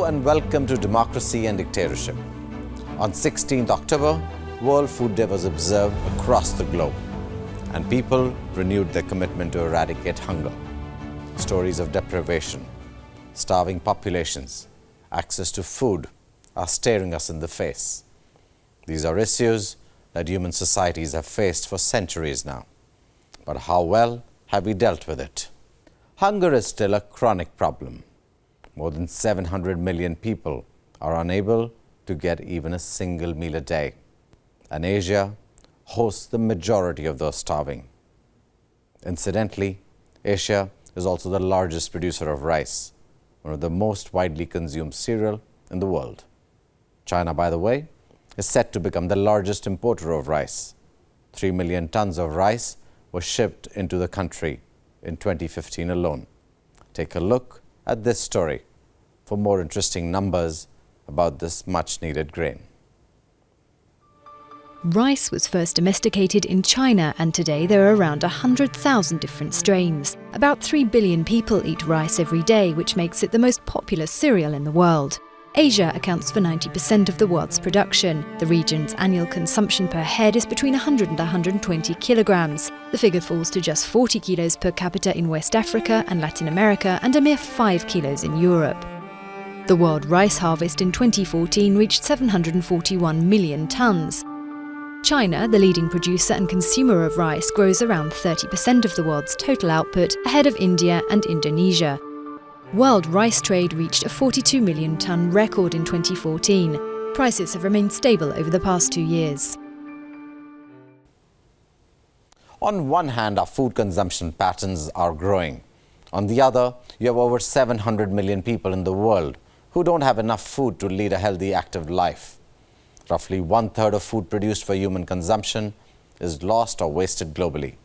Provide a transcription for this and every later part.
Hello and welcome to Democracy and Dictatorship. On 16th October, World Food Day was observed across the globe, and people renewed their commitment to eradicate hunger. Stories of deprivation, starving populations, access to food are staring us in the face. These are issues that human societies have faced for centuries now. But how well have we dealt with it? Hunger is still a chronic problem. More than 700 million people are unable to get even a single meal a day. And Asia hosts the majority of those starving. Incidentally, Asia is also the largest producer of rice, one of the most widely consumed cereal in the world. China, by the way, is set to become the largest importer of rice. 3 million tons of rice were shipped into the country in 2015 alone. Take a look at this story for more interesting numbers about this much-needed grain. Rice was first domesticated in China, and today there are around 100,000 different strains. About 3 billion people eat rice every day, which makes it the most popular cereal in the world. Asia accounts for 90% of the world's production. The region's annual consumption per head is between 100 and 120 kilograms. The figure falls to just 40 kilos per capita in West Africa and Latin America, and a mere 5 kilos in Europe. The world rice harvest in 2014 reached 741 million tons. China, the leading producer and consumer of rice, grows around 30% of the world's total output, ahead of India and Indonesia. World rice trade reached a 42 million ton record in 2014. Prices have remained stable over the past 2 years. On one hand, our food consumption patterns are growing. On the other, you have over 700 million people in the world who don't have enough food to lead a healthy, active life. Roughly 1/3 of food produced for human consumption is lost or wasted globally.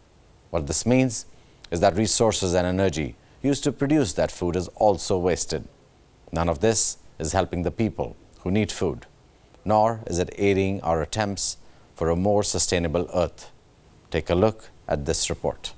What this means is that resources and energy used to produce that food is also wasted. None of this is helping the people who need food, nor is it aiding our attempts for a more sustainable earth. Take a look at this report.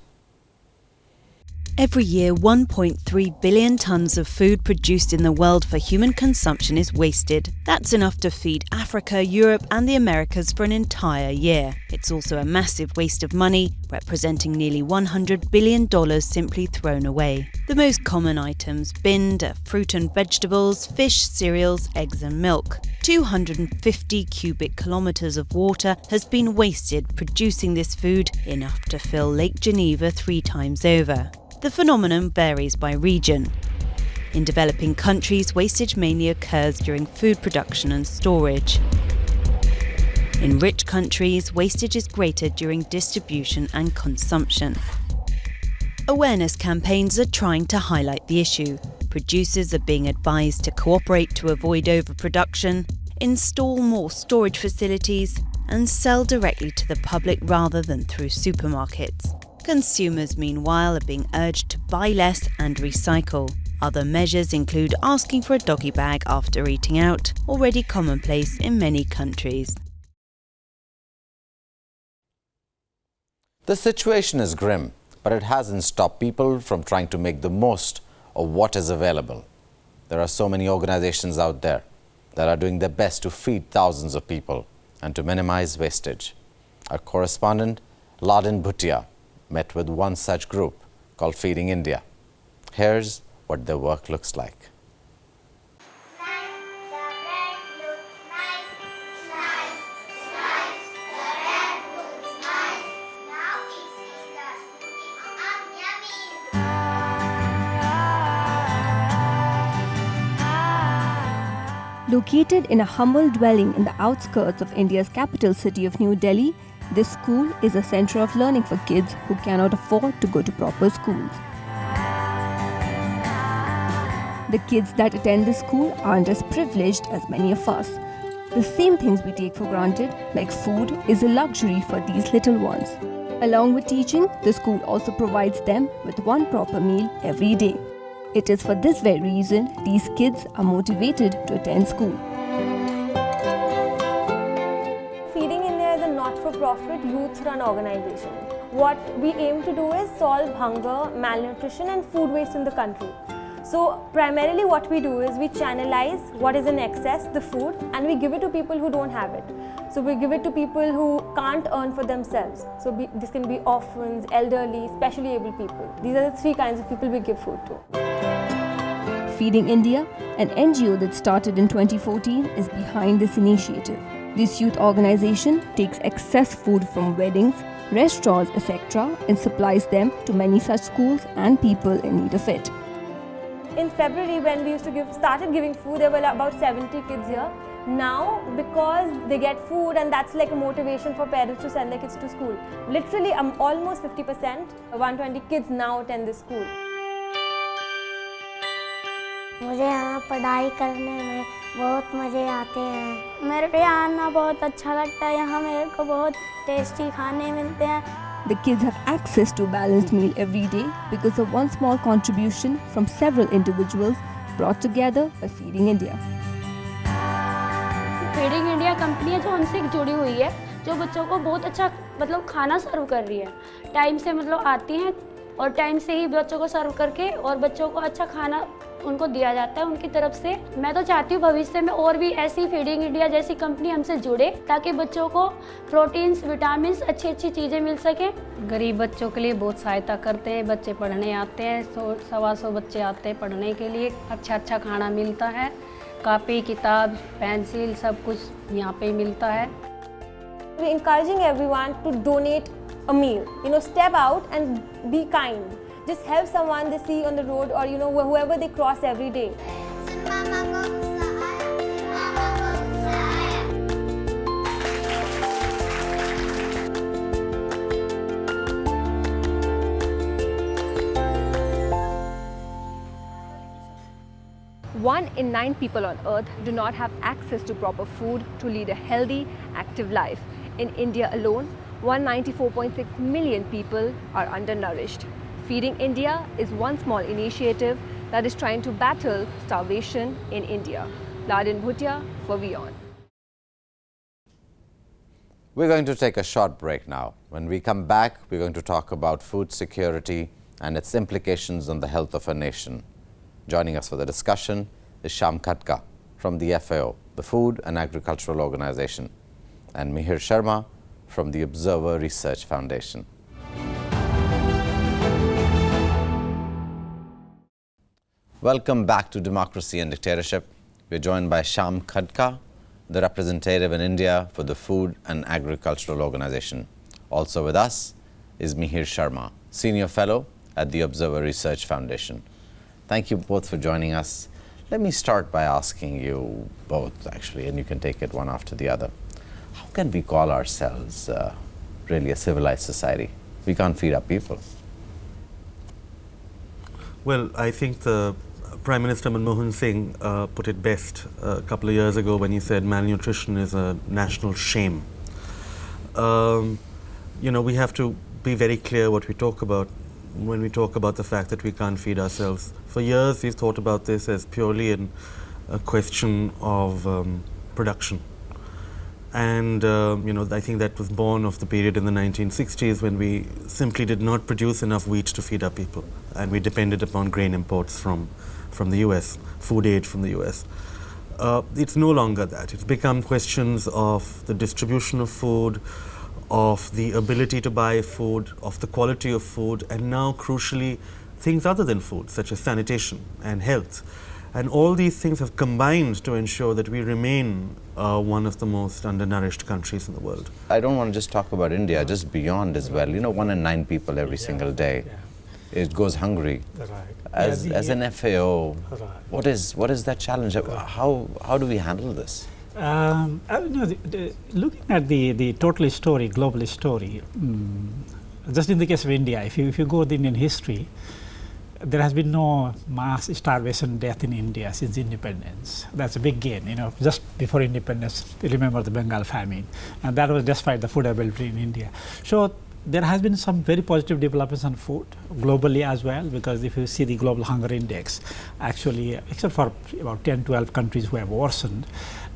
Every year, 1.3 billion tons of food produced in the world for human consumption is wasted. That's enough to feed Africa, Europe and the Americas for an entire year. It's also a massive waste of money, representing nearly $100 billion simply thrown away. The most common items binned are fruit and vegetables, fish, cereals, eggs and milk. 250 cubic kilometres of water has been wasted producing this food, enough to fill Lake Geneva 3 times over. The phenomenon varies by region. In developing countries, wastage mainly occurs during food production and storage. In rich countries, wastage is greater during distribution and consumption. Awareness campaigns are trying to highlight the issue. Producers are being advised to cooperate to avoid overproduction, install more storage facilities, and sell directly to the public rather than through supermarkets. Consumers, meanwhile, are being urged to buy less and recycle. Other measures include asking for a doggy bag after eating out, already commonplace in many countries. The situation is grim, but it hasn't stopped people from trying to make the most of what is available. There are so many organizations out there that are doing their best to feed thousands of people and to minimize wastage. Our correspondent, Ladin Bhutia, met with one such group called Feeding India. Here's what their work looks like. Located in a humble dwelling in the outskirts of India's capital city of New Delhi, this school is a center of learning for kids who cannot afford to go to proper schools. The kids that attend this school aren't as privileged as many of us. The same things we take for granted, like food, is a luxury for these little ones. Along with teaching, the school also provides them with one proper meal every day. It is for this very reason these kids are motivated to attend school. Feeding India is a not-for-profit youth-run organization. What we aim to do is solve hunger, malnutrition and food waste in the country. So primarily what we do is we channelize what is in excess, the food, and we give it to people who don't have it. So we give it to people who can't earn for themselves. So this can be orphans, elderly, specially able people. These are the three kinds of people we give food to. Feeding India, an NGO that started in 2014, is behind this initiative. This youth organization takes excess food from weddings, restaurants, etc. and supplies them to many such schools and people in need of it. In February, when we started giving food, there were about 70 kids here. Now, because they get food and that's like a motivation for parents to send their kids to school. Literally, almost 50%, 120 kids now attend this school. मुझे यहाँ पढ़ाई करने में बहुत मज़े आते हैं। मेरे को यहाँ आना बहुत अच्छा लगता है। यहाँ मेरे को बहुत टेस्टी खाने मिलते हैं। The kids have access to a balanced meal every day because of one small contribution from several individuals brought together by Feeding India. Feeding India company है जो हमसे जुड़ी हुई है, जो बच्चों को बहुत अच्छा खाना सर्व कर रही है। टाइम से आती हैं और टाइम से ही बच्चों को सर्व करके और बच्चों को अच्छा खाना उनको दिया जाता है उनकी तरफ से। मैं तो चाहती हूँ भविष्य में और भी ऐसी फीडिंग इंडिया जैसी कंपनी हमसे जुड़े ताकि बच्चों को प्रोटीन्स, विटामिन्स, अच्छी चीज़ें मिल सकें। गरीब बच्चों के लिए बहुत सहायता करते हैं, बच्चे पढ़ने आते हैं, 100-125 बच्चे आते हैं पढ़ने के लिए। अच्छा खाना मिलता है, कॉपी, किताब, पेंसिल, सब कुछ यहाँ पे मिलता है। We're encouraging everyone to donate a meal. Step out and be kind. Just help someone they see on the road or whoever they cross every day. One in 9 people on earth do not have access to proper food to lead a healthy, active life. In India alone, 194.6 million people are undernourished. Feeding India is one small initiative that is trying to battle starvation in India. Ladin Bhutia for WION. We're going to take a short break now. When we come back, we're going to talk about food security and its implications on the health of a nation. Joining us for the discussion is Shyam Khatka from the FAO, the Food and Agricultural Organization, and Mihir Sharma from the Observer Research Foundation. Welcome back to Democracy and Dictatorship. We're joined by Shyam Khatka, the representative in India for the Food and Agricultural Organization. Also with us is Mihir Sharma, Senior Fellow at the Observer Research Foundation. Thank you both for joining us. Let me start by asking you both, actually, and you can take it one after the other. How can we call ourselves really a civilized society? We can't feed our people. Well, I think the Prime Minister Manmohan Singh put it best a couple of years ago when he said malnutrition is a national shame. We have to be very clear what we talk about when we talk about the fact that we can't feed ourselves. For years, we've thought about this as purely a question of production. And, I think that was born of the period in the 1960s when we simply did not produce enough wheat to feed our people. And we depended upon grain imports from the US, food aid from the US. It's no longer that. It's become questions of the distribution of food, of the ability to buy food, of the quality of food, and now, crucially, things other than food, such as sanitation and health. And all these things have combined to ensure that we remain one of the most undernourished countries in the world. I don't want to just talk about India, just beyond as well. 1 in 9 people every single day it goes hungry. Right. As an FAO, Right. what is that challenge? How do we handle this? Looking at the total story, global story, just in the case of India, if you go to Indian history, there has been no mass starvation death in India since independence. That's a big gain. Just before independence, remember the Bengal famine, and that was despite the food availability in India. So there has been some very positive developments on food globally as well, because if you see the global hunger index, actually, except for about 10-12 countries who have worsened,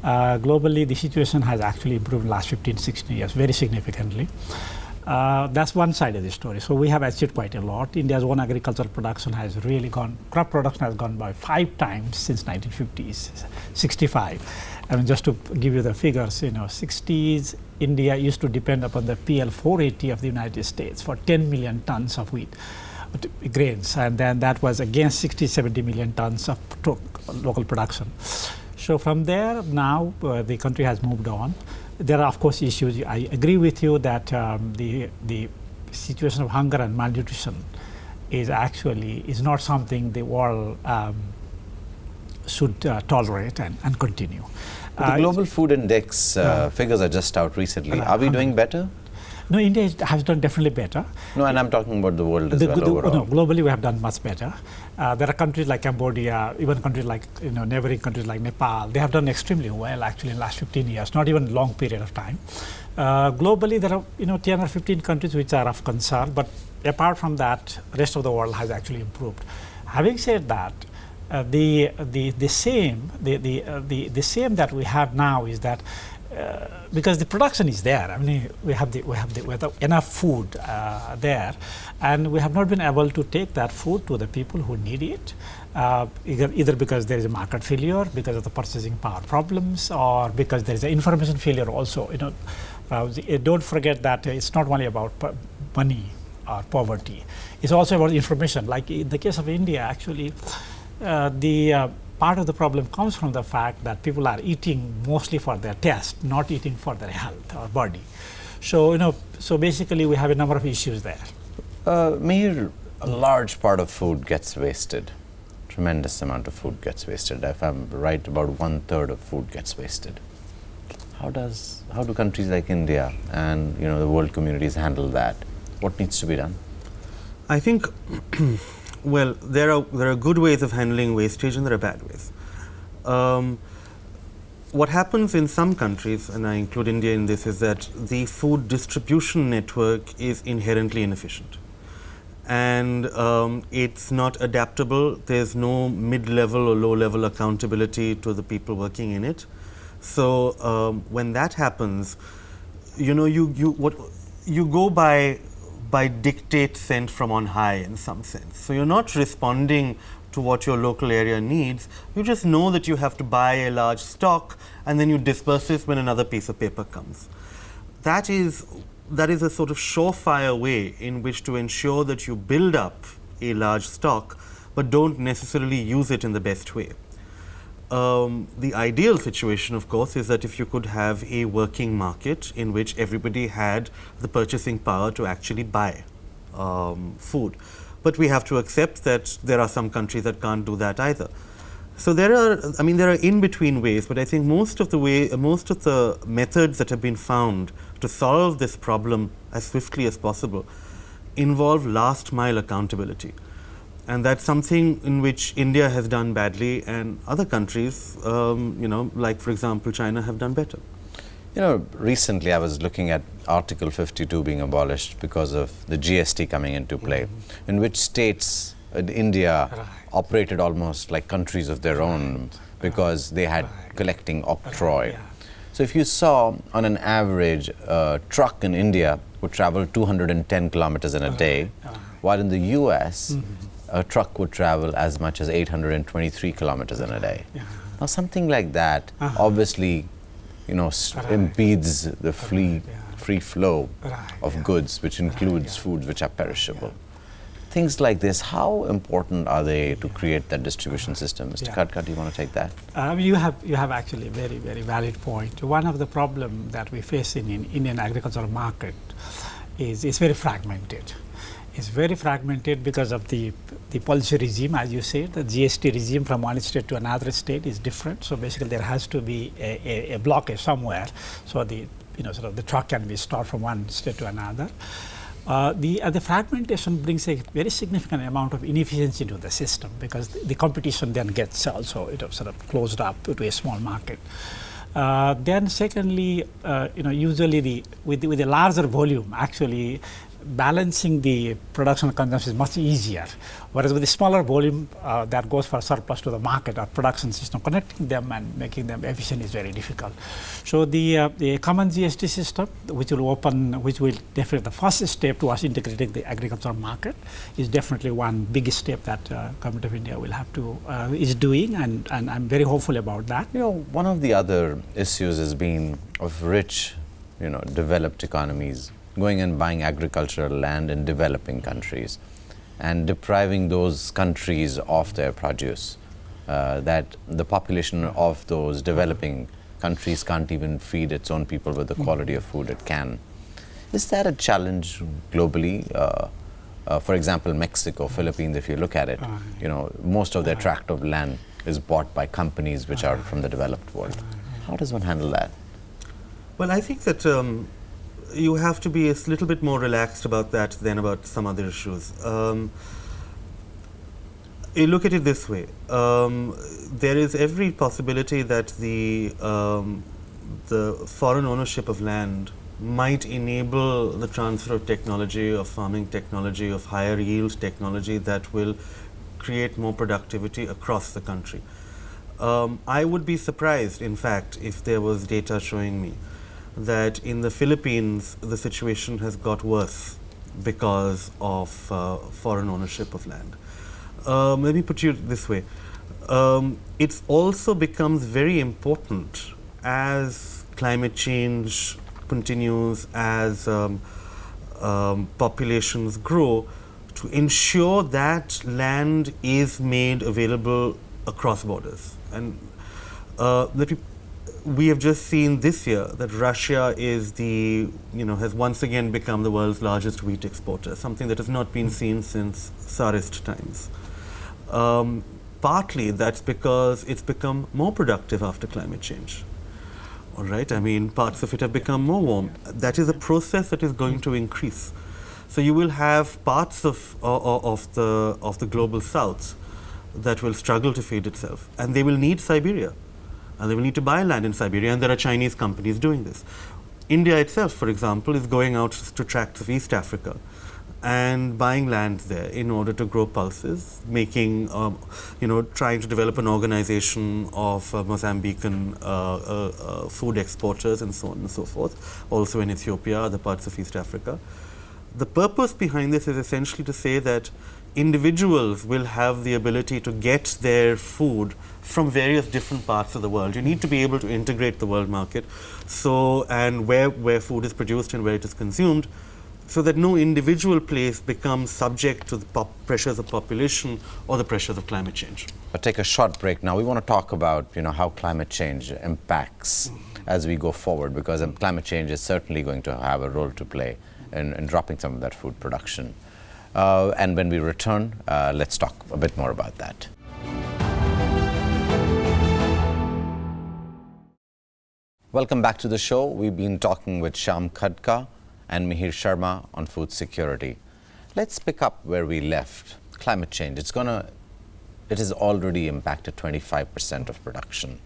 globally the situation has actually improved in the last 15-16 years very significantly. That's one side of the story. So we have achieved quite a lot. India's own agricultural production has really gone, crop production has gone by 5 times since 1950s, 65. I mean, just to give you the figures, 60s, India used to depend upon the PL 480 of the United States for 10 million tons of wheat, grains, and then that was against 60, 70 million tons of local production. So from there, now the country has moved on. There are, of course, issues. I agree with you that the situation of hunger and malnutrition is not something the world should tolerate and continue. The Global Food Index figures are just out recently. Are we doing better? No, India has done definitely better. No, and I'm talking about the world as well overall. No, globally we have done much better. There are countries like Cambodia, even countries like, neighboring countries like Nepal, they have done extremely well actually in the last 15 years, not even long period of time. Globally there are, 10 or 15 countries which are of concern, but apart from that, rest of the world has actually improved. Having said that, the same that we have now is that because the production is there. I mean, we have enough food there, and we have not been able to take that food to the people who need it, either because there is a market failure, because of the purchasing power problems, or because there is an information failure also. Don't forget that it's not only about money or poverty; it's also about information. Like in the case of India, actually, part of the problem comes from the fact that people are eating mostly for their taste, not eating for their health or body. So, so basically we have a number of issues there. Meher, a large part of food gets wasted. Tremendous amount of food gets wasted. If I'm right, about 1/3 of food gets wasted. How do countries like India and the world communities handle that? What needs to be done? I think well, there are good ways of handling wastage and there are bad ways. What happens in some countries, and I include India in this, is that the food distribution network is inherently inefficient. And it's not adaptable. There's no mid-level or low-level accountability to the people working in it. So when that happens, you go by dictate sent from on high in some sense. So you're not responding to what your local area needs. You just know that you have to buy a large stock and then you disperse it when another piece of paper comes. That is a sort of surefire way in which to ensure that you build up a large stock but don't necessarily use it in the best way. The ideal situation, of course, is that if you could have a working market in which everybody had the purchasing power to actually buy food. But we have to accept that there are some countries that can't do that either. So there are in-between ways, but I think most of the methods that have been found to solve this problem as swiftly as possible involve last mile accountability. And that's something in which India has done badly, and other countries, like for example China, have done better. Recently I was looking at Article 52 being abolished because of the GST coming into play, in which states in India operated almost like countries of their own because they had collecting octroi. So if you saw on an average a truck in India would travel 210 kilometers in a day, while in the US a truck would travel as much as 823 kilometers in a day. Now something like that obviously impedes the free flow of goods, which includes foods which are perishable. Things like this, how important are they to create that distribution system? Mr. Khadka, do you want to take that? You have actually a very, very valid point. One of the problems that we face in Indian agricultural market is it's very fragmented. It's very fragmented because of the policy regime, as you said. The GST regime from one state to another state is different. So basically, there has to be a blockage somewhere, so the truck can be stored from one state to another. The fragmentation brings a very significant amount of inefficiency to the system because the competition then gets also closed up to a small market. Then secondly, usually with a larger volume, actually, balancing the production and consumption is much easier. Whereas with the smaller volume that goes for surplus to the market or production system, connecting them and making them efficient is very difficult. So the common GST system, which will definitely the first step towards integrating the agricultural market, is definitely one big step that Government of India will have to is doing, and I'm very hopeful about that. You know, one of the other issues has been of rich, developed economies going and buying agricultural land in developing countries and depriving those countries of their produce, that the population of those developing countries can't even feed its own people with the quality of food it can. Is that a challenge globally? For example, Mexico, Philippines, if you look at it, most of their tract of land is bought by companies which are from the developed world. How does one handle that? Well, I think that you have to be a little bit more relaxed about that than about some other issues. You look at it this way. There is every possibility that the foreign ownership of land might enable the transfer of technology, of farming technology, of higher yield technology that will create more productivity across the country. I would be surprised, in fact, if there was data showing me that in the Philippines the situation has got worse because of foreign ownership of land. Let me put it this way. It also becomes very important as climate change continues, as populations grow, to ensure that land is made available across borders. And we have just seen this year that Russia is has once again become the world's largest wheat exporter, something that has not been seen since Tsarist times. Partly that's because it's become more productive after climate change. All right, I mean, parts of it have become more warm. That is a process that is going to increase. So you will have parts of the global south that will struggle to feed itself, and they will need Siberia. And they will need to buy land in Siberia, and there are Chinese companies doing this. India itself, for example, is going out to tracts of East Africa and buying land there in order to grow pulses, making, trying to develop an organization of Mozambican food exporters and so on and so forth, also in Ethiopia, other parts of East Africa. The purpose behind this is essentially to say that individuals will have the ability to get their food from various different parts of the world. You need to be able to integrate the world market, and where food is produced and where it is consumed, so that no individual place becomes subject to the pressures of population or the pressures of climate change. I'll take a short break now. We want to talk about how climate change impacts as we go forward, because climate change is certainly going to have a role to play in dropping some of that food production. And when we return, let's talk a bit more about that. Welcome back to the show. We've been talking with Shyam Khadka and Mihir Sharma on food security. Let's pick up where we left. Climate change, it has already impacted 25% of production.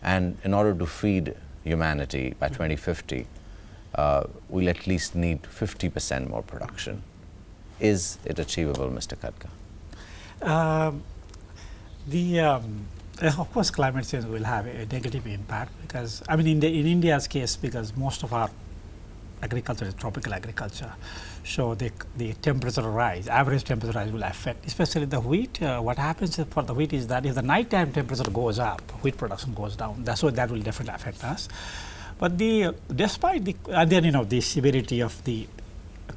And in order to feed humanity by 2050, we'll at least need 50% more production. Is it achievable, Mr. Khadka? Of course, climate change will have a negative impact because, in India's case, because most of our agriculture is tropical agriculture, so the temperature rise, average temperature rise will affect, especially the wheat. What happens for the wheat is that if the nighttime temperature goes up, wheat production goes down. That will definitely affect us. But despite the severity of the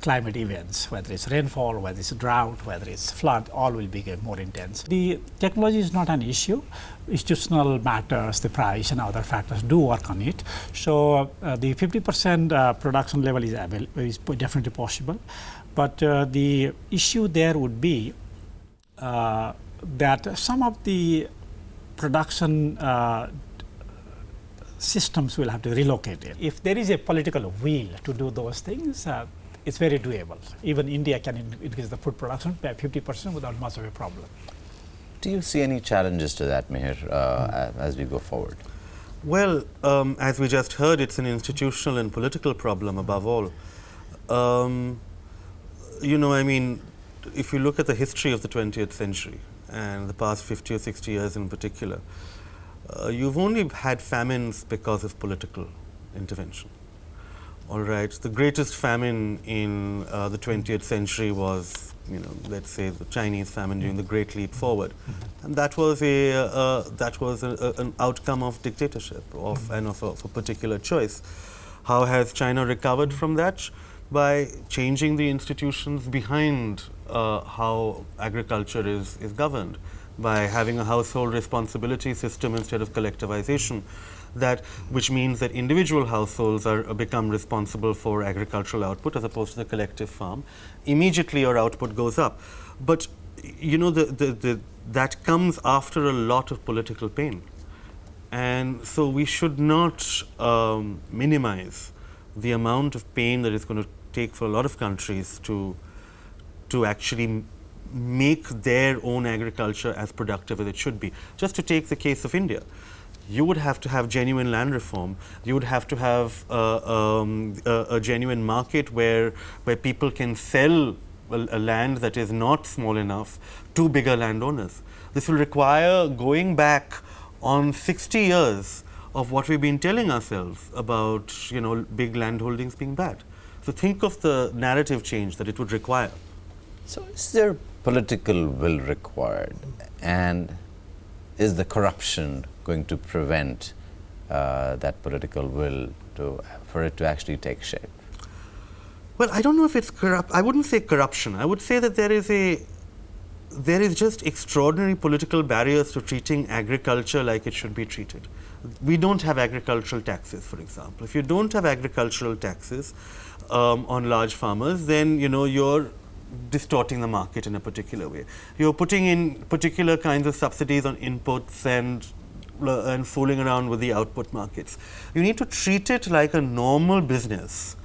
climate events, whether it's rainfall, whether it's drought, whether it's flood, all will become more intense. The technology is not an issue. Institutional matters, the price and other factors do work on it. So the 50% production level is definitely possible. But the issue there would be that some of the production systems will have to relocate it. If there is a political will to do those things, it's very doable. Even India can increase the food production by 50% without much of a problem. Do you see any challenges to that, Mihir, as we go forward? Well, as we just heard, it's an institutional and political problem above all. I mean, if you look at the history of the 20th century and the past 50 or 60 years in particular, you've only had famines because of political intervention. All right, the greatest famine in the 20th century was, let's say the Chinese famine during the Great Leap Forward, and that was an outcome of dictatorship and of a particular choice. How has China recovered from that? By changing the institutions behind how agriculture is governed, by having a household responsibility system instead of collectivization, which means that individual households become responsible for agricultural output as opposed to the collective farm. Immediately your output goes up. But that comes after a lot of political pain. And so we should not minimize the amount of pain that it's going to take for a lot of countries to actually make their own agriculture as productive as it should be. Just to take the case of India, you would have to have genuine land reform. You would have to have a genuine market where people can sell a land that is not small enough to bigger landowners. This will require going back on 60 years of what we've been telling ourselves about, big land holdings being bad. So think of the narrative change that it would require. So is there political will required, and is the corruption going to prevent that political will for it to actually take shape? Well, I don't know if it's corrupt. I wouldn't say corruption. I would say that there is just extraordinary political barriers to treating agriculture like it should be treated. We don't have agricultural taxes, for example. If you don't have agricultural taxes on large farmers, then you're distorting the market in a particular way. You're putting in particular kinds of subsidies on inputs and fooling around with the output markets. You need to treat it like a normal business,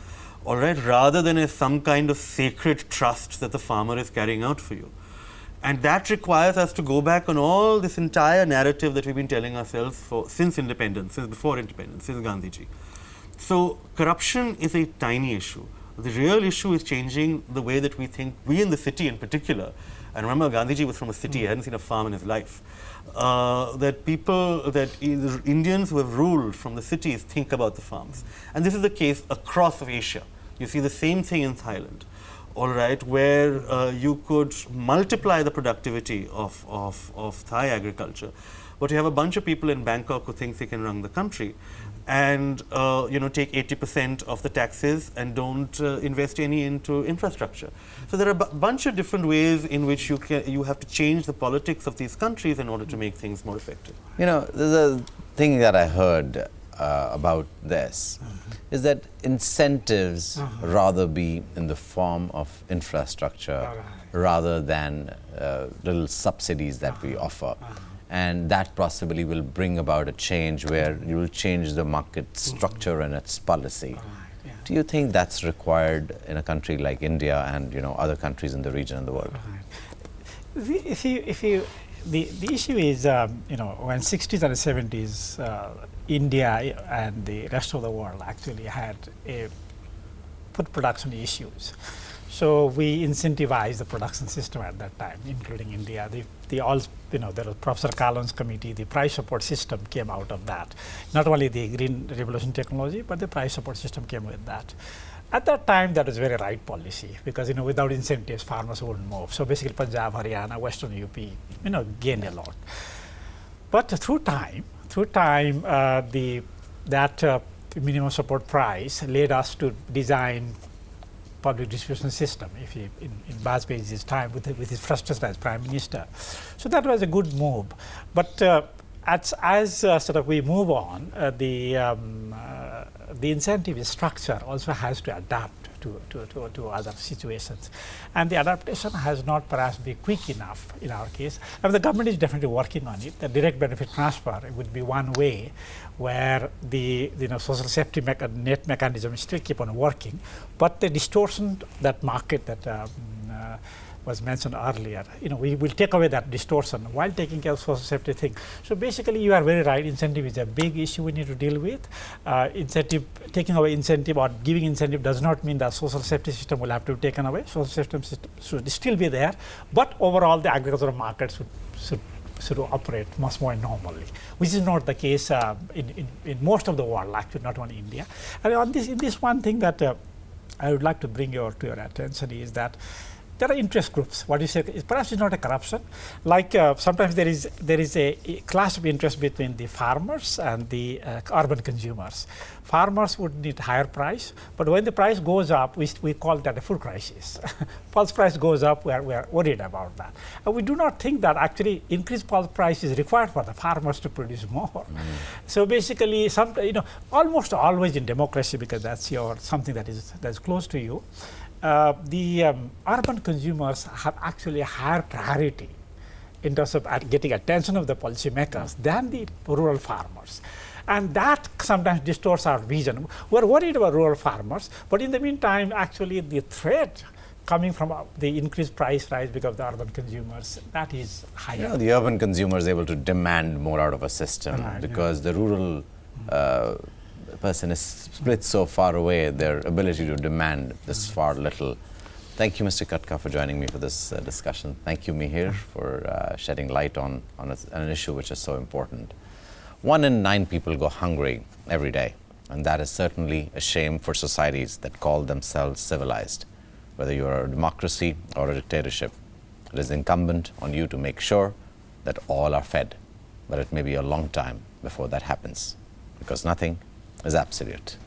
all right, rather than as some kind of sacred trust that the farmer is carrying out for you. And that requires us to go back on all this entire narrative that we've been telling ourselves since independence, since before independence, since Gandhiji. So corruption is a tiny issue. The real issue is changing the way that we think, we in the city in particular. And remember, Gandhiji was from a city, he hadn't seen a farm in his life. Indians who have ruled from the cities think about the farms. And this is the case across of Asia. You see the same thing in Thailand, all right, where you could multiply the productivity of Thai agriculture. But you have a bunch of people in Bangkok who think they can run the country and take 80% of the taxes and don't invest any into infrastructure. So there are a bunch of different ways in which you have to change the politics of these countries in order to make things more effective. There's a thing that I heard about this, is that incentives rather be in the form of infrastructure rather than little subsidies that we offer. And that possibly will bring about a change where you will change the market structure and its policy. Do you think that's required in a country like India and other countries in the region and the world? The issue is, when 60s and 70s, India and the rest of the world actually had food production issues. So we incentivized the production system at that time, including India. There was Professor Kalon's committee, the price support system came out of that. Not only the green revolution technology, but the price support system came with that. At that time, that was very right policy because without incentives, farmers wouldn't move. So basically, Punjab, Haryana, Western UP, gained a lot. But through time, that minimum support price led us to design public distribution system. In Vajpayee's time, with his frustration as Prime Minister, so that was a good move. But as sort of we move on, the incentive structure also has to adapt to other situations, and the adaptation has not perhaps been quick enough in our case. I mean, the government is definitely working on it. The direct benefit transfer would be one way where the social safety net mechanism still keep on working, but the distortion that market that was mentioned earlier. We will take away that distortion while taking care of social safety thing. So basically, you are very right. Incentive is a big issue we need to deal with. Taking away incentive or giving incentive does not mean that social safety system will have to be taken away. Social safety system should still be there, but overall, the agricultural market should operate much more normally, which is not the case in most of the world, actually, not only India. And in this one thing that I would like to bring to your attention is that there are interest groups. What you say perhaps it's not a corruption. Like sometimes there is a clash of interest between the farmers and the urban consumers. Farmers would need higher price, but when the price goes up, we call that a food crisis. Pulse price goes up, we are worried about that. And we do not think that actually increased pulse price is required for the farmers to produce more. So basically, almost always in democracy, because that's something that's close to you. The urban consumers have actually a higher priority in terms of getting attention of the policymakers than the rural farmers. And that sometimes distorts our vision. We're worried about rural farmers, but in the meantime, actually the threat coming from the increased price rise because of the urban consumers, that is higher. The urban consumer is able to demand more out of a system because the rural person is split so far away, their ability to demand is far little. Thank you, Mr. Katka, for joining me for this discussion. Thank you, Mihir, for shedding light on an issue which is so important. 1 in 9 people go hungry every day, and that is certainly a shame for societies that call themselves civilized. Whether you are a democracy or a dictatorship, it is incumbent on you to make sure that all are fed, but it may be a long time before that happens, because nothing is absolute.